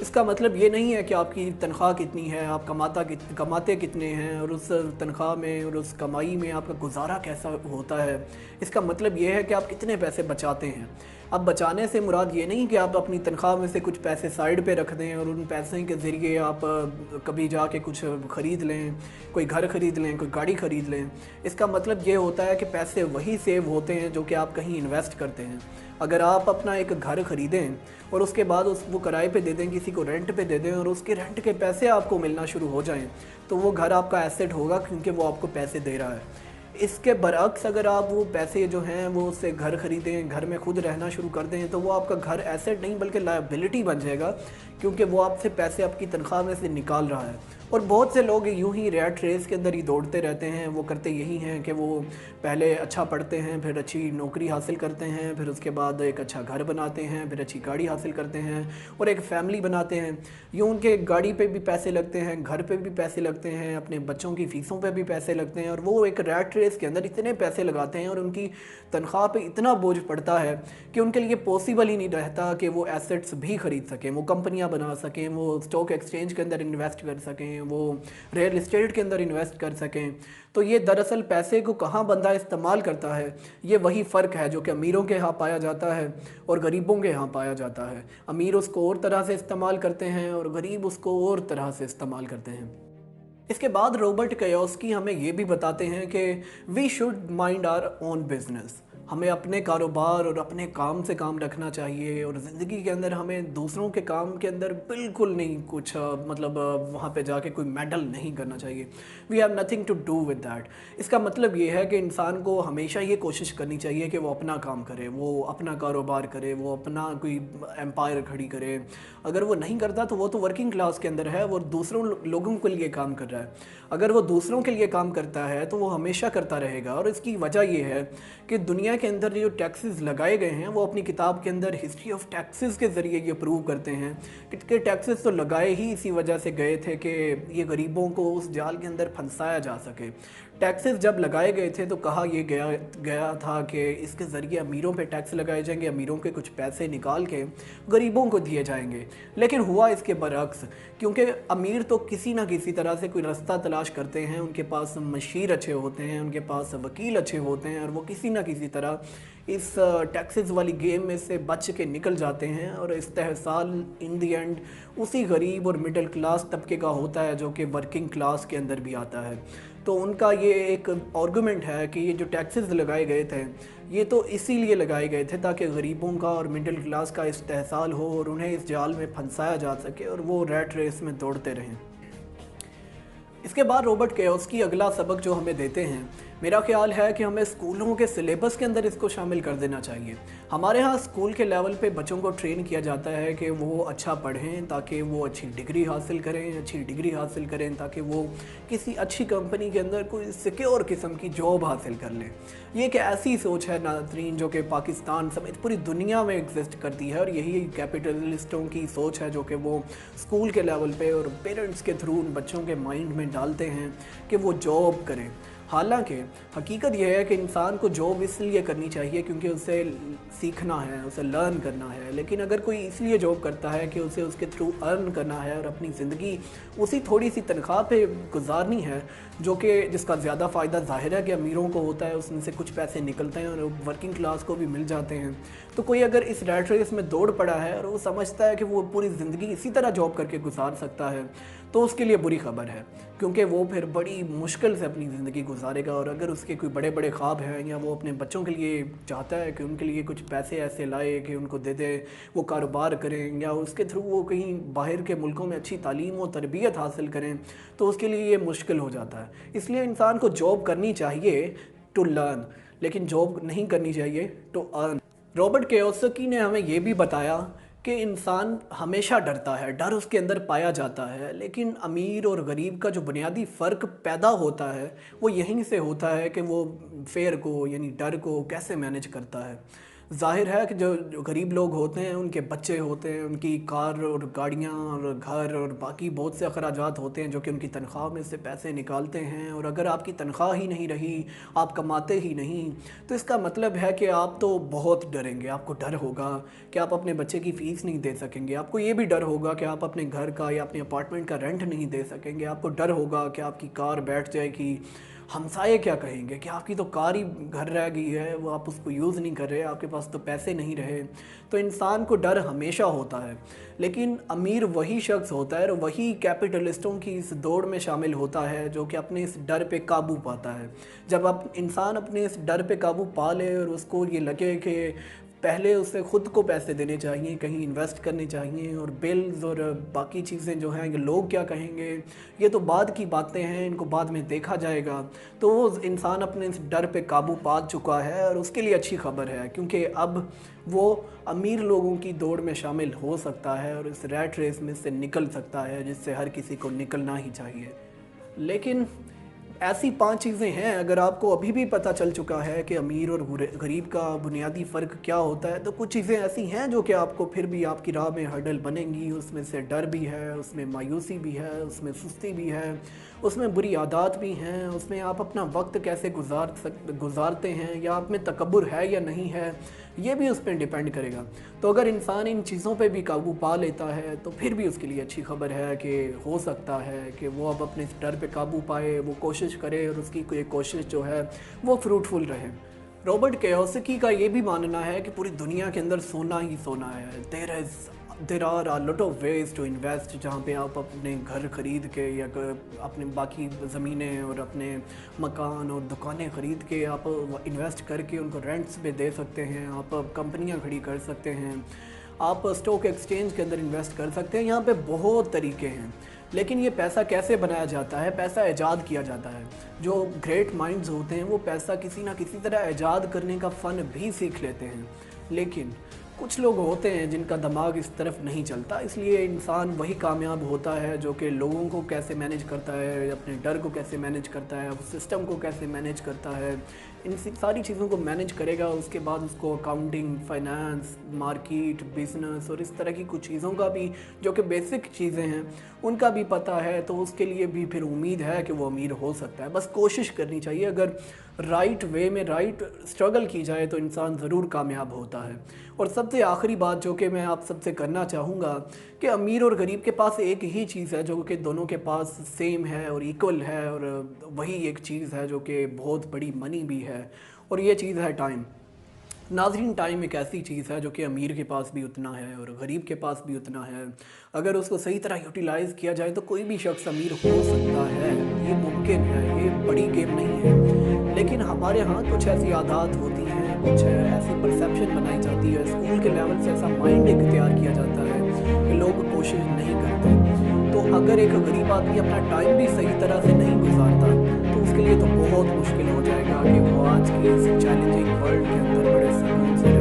اس کا مطلب یہ نہیں ہے کہ آپ کی تنخواہ کتنی ہے، آپ کماتے کتنے ہیں، اور اس تنخواہ میں اور اس کمائی میں آپ کا گزارا کیسا ہوتا ہے۔ اس کا مطلب یہ ہے کہ آپ کتنے پیسے بچاتے ہیں۔ اب بچانے سے مراد یہ نہیں کہ آپ اپنی تنخواہ میں سے کچھ پیسے سائیڈ پہ رکھ دیں اور ان پیسے کے ذریعے آپ کبھی جا کے کچھ خرید لیں، کوئی گھر خرید لیں، کوئی گاڑی خرید لیں۔ اس کا مطلب یہ ہوتا ہے کہ پیسے وہی سیو ہوتے ہیں جو کہ آپ کہیں انویسٹ کرتے ہیں۔ اگر آپ اپنا ایک گھر خریدیں اور اس کے بعد وہ کرائے پہ دے دیں، کسی کو رینٹ پہ دے دیں، اور اس کے رینٹ کے پیسے آپ کو ملنا شروع ہو جائیں، تو وہ گھر آپ کا ایسٹ ہوگا، کیونکہ وہ آپ کو پیسے دے رہا ہے۔ اس کے برعکس اگر آپ وہ پیسے جو ہیں وہ اس سے گھر خریدیں، گھر میں خود رہنا شروع کر دیں، تو وہ آپ کا گھر ایسٹ نہیں بلکہ لائبلٹی بن جائے گا، کیونکہ وہ آپ سے پیسے آپ کی تنخواہ میں سے نکال رہا ہے۔ اور بہت سے لوگ یوں ہی ریٹ ریس کے اندر ہی دوڑتے رہتے ہیں۔ وہ کرتے یہی ہیں کہ وہ پہلے اچھا پڑھتے ہیں، پھر اچھی نوکری حاصل کرتے ہیں، پھر اس کے بعد ایک اچھا گھر بناتے ہیں، پھر اچھی گاڑی حاصل کرتے ہیں اور ایک فیملی بناتے ہیں۔ یوں ان کے گاڑی پہ بھی پیسے لگتے ہیں، گھر پہ بھی پیسے لگتے ہیں، اپنے بچوں کی فیسوں پہ بھی پیسے لگتے ہیں، اور وہ ایک ریٹ ریس کے اندر اتنے پیسے لگاتے ہیں اور ان کی تنخواہ پہ اتنا بوجھ پڑتا ہے کہ ان کے لیے پاسبل ہی نہیں رہتا کہ وہ ایسٹس بھی خرید سکیں، وہ کمپنیاں بنا سکیں، وہ اسٹاک ایکسچینج کے اندر انویسٹ کر سکیں، وہ ریئل اسٹیٹ کے اندر انویسٹ کر سکیں۔ تو یہ دراصل پیسے کو کہاں بندہ استعمال کرتا ہے، یہ وہی فرق ہے جو کہ امیروں کے ہاں پایا جاتا ہے اور غریبوں کے ہاں پایا جاتا ہے۔ امیر اس کو اور طرح سے استعمال کرتے ہیں اور غریب اس کو اور طرح سے استعمال کرتے ہیں۔ اس کے بعد رابرٹ کیوسکی ہمیں یہ بھی بتاتے ہیں کہ we should mind our own business, ہمیں اپنے کاروبار اور اپنے کام سے کام رکھنا چاہیے، اور زندگی کے اندر ہمیں دوسروں کے کام کے اندر بالکل نہیں کچھ وہاں پہ جا کے کوئی میڈل نہیں کرنا چاہیے۔ We have nothing to do with that. اس کا مطلب یہ ہے کہ انسان کو ہمیشہ یہ کوشش کرنی چاہیے کہ وہ اپنا کام کرے، وہ اپنا کاروبار کرے، وہ اپنا کوئی امپائر کھڑی کرے۔ اگر وہ نہیں کرتا تو وہ تو ورکنگ کلاس کے اندر ہے، وہ دوسروں لوگوں کے لیے کام کر رہا ہے۔ اگر وہ دوسروں کے لیے کام کرتا ہے تو وہ ہمیشہ کرتا رہے گا، اور اس کی وجہ یہ ہے کہ دنیا کے اندر جو ٹیکسز لگائے گئے ہیں، وہ اپنی کتاب کے اندر ہسٹری آف ٹیکسز کے ذریعے یہ پروو کرتے ہیں کہ ٹیکسز تو لگائے ہی اسی وجہ سے گئے تھے کہ یہ غریبوں کو اس جال کے اندر پھنسایا جا سکے۔ ٹیکسز جب لگائے گئے تھے تو کہا یہ گیا تھا کہ اس کے ذریعے امیروں پہ ٹیکس لگائے جائیں گے، امیروں کے کچھ پیسے نکال کے غریبوں کو دیے جائیں گے۔ لیکن ہوا اس کے برعکس، کیونکہ امیر تو کسی نہ کسی طرح سے کوئی رستہ تلاش کرتے ہیں، ان کے پاس مشیر اچھے ہوتے ہیں، ان کے پاس وکیل اچھے ہوتے ہیں، اور وہ کسی نہ کسی طرح اس ٹیکسز والی گیم میں سے بچ کے نکل جاتے ہیں، اور استحصال ان دی اینڈ اسی غریب اور مڈل کلاس طبقے کا ہوتا ہے جو کہ ورکنگ کلاس کے اندر بھی آتا ہے۔ تو ان کا یہ ایک آرگومنٹ ہے کہ یہ جو ٹیکسز لگائے گئے تھے یہ تو اسی لیے لگائے گئے تھے تاکہ غریبوں کا اور مڈل کلاس کا استحصال ہو اور انہیں اس جال میں پھنسایا جا سکے اور وہ ریٹ ریس میں دوڑتے رہیں۔ اس کے بعد رابرٹ کیوسکی اگلا سبق جو ہمیں دیتے ہیں، میرا خیال ہے کہ ہمیں اسکولوں کے سلیبس کے اندر اس کو شامل کر دینا چاہیے۔ ہمارے ہاں اسکول کے لیول پہ بچوں کو ٹرین کیا جاتا ہے کہ وہ اچھا پڑھیں تاکہ وہ اچھی ڈگری حاصل کریں تاکہ وہ کسی اچھی کمپنی کے اندر کوئی سیکیور قسم کی جاب حاصل کر لیں۔ یہ ایک ایسی سوچ ہے ناظرین جو کہ پاکستان سمیت پوری دنیا میں ایگزسٹ کرتی ہے، اور یہی کیپٹلسٹوں کی سوچ ہے جو کہ وہ اسکول کے لیول پہ اور پیرنٹس کے تھرو ان بچوں کے مائنڈ میں ڈالتے ہیں کہ وہ جاب کریں۔ حالانکہ حقیقت یہ ہے کہ انسان کو جاب اس لیے کرنی چاہیے کیونکہ اسے سیکھنا ہے، اسے لرن کرنا ہے، لیکن اگر کوئی اس لیے جاب کرتا ہے کہ اسے اس کے تھرو ارن کرنا ہے اور اپنی زندگی اسی تھوڑی سی تنخواہ پہ گزارنی ہے، جو کہ جس کا زیادہ فائدہ ظاہر ہے کہ امیروں کو ہوتا ہے، اس میں سے کچھ پیسے نکلتے ہیں اور ورکنگ کلاس کو بھی مل جاتے ہیں، تو کوئی اگر اس ریٹ ریس میں دوڑ پڑا ہے اور وہ سمجھتا ہے کہ وہ پوری زندگی اسی طرح جاب کر کے گزار سکتا ہے، تو اس کے لیے بری خبر ہے، کیونکہ وہ پھر بڑی مشکل سے اپنی زندگی گزارے گا۔ اور اگر اس کے کوئی بڑے بڑے خواب ہیں یا وہ اپنے بچوں کے لیے چاہتا ہے کہ ان کے لیے کچھ پیسے ایسے لائے کہ ان کو دے دے، وہ کاروبار کریں یا اس کے تھرو وہ کہیں باہر کے ملکوں میں اچھی تعلیم و تربیت حاصل کریں، تو اس کے لیے یہ مشکل ہو جاتا ہے۔ اس لیے انسان کو جاب کرنی چاہیے ٹو لرن، لیکن جاب نہیں کرنی چاہیے ٹو ارن۔ رابرٹ کیوسکی نے ہمیں یہ بھی بتایا کہ انسان ہمیشہ ڈرتا ہے، ڈر اس کے اندر پایا جاتا ہے، لیکن امیر اور غریب کا جو بنیادی فرق پیدا ہوتا ہے وہ یہیں سے ہوتا ہے کہ وہ فیئر کو یعنی ڈر کو کیسے مینج کرتا ہے۔ ظاہر ہے کہ جو غریب لوگ ہوتے ہیں، ان کے بچے ہوتے ہیں، ان کی کار اور گاڑیاں اور گھر اور باقی بہت سے اخراجات ہوتے ہیں جو کہ ان کی تنخواہ میں سے پیسے نکالتے ہیں، اور اگر آپ کی تنخواہ ہی نہیں رہی، آپ کماتے ہی نہیں، تو اس کا مطلب ہے کہ آپ تو بہت ڈریں گے۔ آپ کو ڈر ہوگا کہ آپ اپنے بچے کی فیس نہیں دے سکیں گے، آپ کو یہ بھی ڈر ہوگا کہ آپ اپنے گھر کا یا اپنے اپارٹمنٹ کا رینٹ نہیں دے سکیں گے، آپ کو ڈر ہوگا کہ آپ کی کار بیٹھ جائے گی، ہمسائے کیا کہیں گے کہ آپ کی تو کار ہی گھر رہ گئی ہے، وہ آپ اس کو یوز نہیں کر رہے، آپ کے پاس تو پیسے نہیں رہے۔ تو انسان کو ڈر ہمیشہ ہوتا ہے، لیکن امیر وہی شخص ہوتا ہے اور وہی کیپٹلسٹوں کی اس دوڑ میں شامل ہوتا ہے جو کہ اپنے اس ڈر پہ قابو پاتا ہے۔ جب انسان اپنے اس ڈر پہ قابو پا لے اور اس کو یہ لگے کہ پہلے اسے خود کو پیسے دینے چاہیے، کہیں انویسٹ کرنے چاہیے، اور بلز اور باقی چیزیں جو ہیں، یہ لوگ کیا کہیں گے، یہ تو بعد کی باتیں ہیں، ان کو بعد میں دیکھا جائے گا، تو وہ انسان اپنے اس ڈر پہ قابو پا چکا ہے، اور اس کے لیے اچھی خبر ہے کیونکہ اب وہ امیر لوگوں کی دوڑ میں شامل ہو سکتا ہے اور اس ریٹ ریس میں سے نکل سکتا ہے جس سے ہر کسی کو نکلنا ہی چاہیے۔ لیکن ایسی 5 چیزیں ہیں، اگر آپ کو ابھی بھی پتہ چل چکا ہے کہ امیر اور غریب کا بنیادی فرق کیا ہوتا ہے، تو کچھ چیزیں ایسی ہیں جو کہ آپ کو پھر بھی آپ کی راہ میں ہرڈل بنیں گی۔ اس میں سے ڈر بھی ہے، اس میں مایوسی بھی ہے، اس میں سستی بھی ہے، اس میں بری عادات بھی ہیں، اس میں آپ اپنا وقت کیسے گزارتے ہیں، یا آپ میں تکبر ہے یا نہیں ہے، یہ بھی اس پہ ڈیپینڈ کرے گا۔ تو اگر انسان ان چیزوں پہ بھی قابو پا لیتا ہے تو پھر بھی اس کے لیے اچھی خبر ہے کہ ہو سکتا ہے کہ وہ اب اپنے اس ڈر پہ قابو پائے، وہ کوشش کرے اور اس کی کوئی کوشش جو ہے وہ فروٹفل رہے۔ رابرٹ کیوسکی کا یہ بھی ماننا ہے کہ پوری دنیا کے اندر سونا ہی سونا ہے۔ There are a lot of ways to invest، جہاں پہ آپ اپنے گھر خرید کے یا اپنے باقی زمینیں اور اپنے مکان اور دکانیں خرید کے آپ انویسٹ کر کے ان کو رینٹس پہ دے سکتے ہیں، آپ کمپنیاں کھڑی کر سکتے ہیں، آپ اسٹاک ایکسچینج کے اندر انویسٹ کر سکتے ہیں۔ یہاں پہ بہت طریقے ہیں، لیکن یہ پیسہ کیسے بنایا جاتا ہے؟ پیسہ ایجاد کیا جاتا ہے۔ جو گریٹ مائنڈز ہوتے ہیں وہ پیسہ کسی نہ کسی طرح ایجاد کرنے کا فن بھی سیکھ لیتے ہیں، لیکن کچھ لوگ ہوتے ہیں جن کا دماغ اس طرف نہیں چلتا، اس لیے انسان وہی کامیاب ہوتا ہے جو کہ لوگوں کو کیسے مینیج کرتا ہے، اپنے ڈر کو کیسے مینیج کرتا ہے، سسٹم کو کیسے مینیج کرتا ہے، ان ساری چیزوں کو مینیج کرے گا۔ اس کے بعد اس کو اکاؤنٹنگ، فائنانس، مارکیٹ، بزنس اور اس طرح کی کچھ چیزوں کا بھی جو کہ بیسک چیزیں ہیں ان کا بھی پتہ ہے، تو اس کے لیے بھی پھر امید ہے کہ وہ امیر ہو سکتا ہے۔ بس کوشش کرنی چاہیے، اگر رائٹ وے میں رائٹ اسٹرگل کی جائے تو انسان ضرور کامیاب ہوتا ہے۔ اور سب سے آخری بات جو کہ میں آپ سب سے کرنا چاہوں گا کہ امیر اور غریب کے پاس ایک ہی چیز ہے جو کہ دونوں کے پاس سیم ہے اور ایکول ہے، اور وہی ایک چیز ہے جو کہ بہت بڑی منی بھی ہے، اور یہ چیز ہے ٹائم۔ ناظرین، ٹائم ایک ایسی چیز ہے جو کہ امیر کے پاس بھی اتنا ہے اور غریب کے پاس بھی اتنا ہے۔ اگر اس کو صحیح طرح یوٹیلائز کیا جائے تو کوئی بھی شخص امیر ہو سکتا ہے، یہ ممکن ہے، یہ بڑی گیم نہیں ہے۔ لیکن ہمارے ہاں کچھ ایسی عادات ہوتی ہیں، کچھ ایسی پرسیپشن بنائی جاتی ہے، اسکول کے لیول سے ایسا مائنڈ ایک تیار کیا جاتا ہے کہ لوگ کوشش نہیں کرتے۔ تو اگر ایک غریب آدمی اپنا ٹائم بھی صحیح طرح سے نہیں گزارتا تو اس کے لیے تو بہت مشکل ہو جائے گا کہ وہ آج کی اس چیلنجنگ ورلڈ کے اندر بڑے سکون سے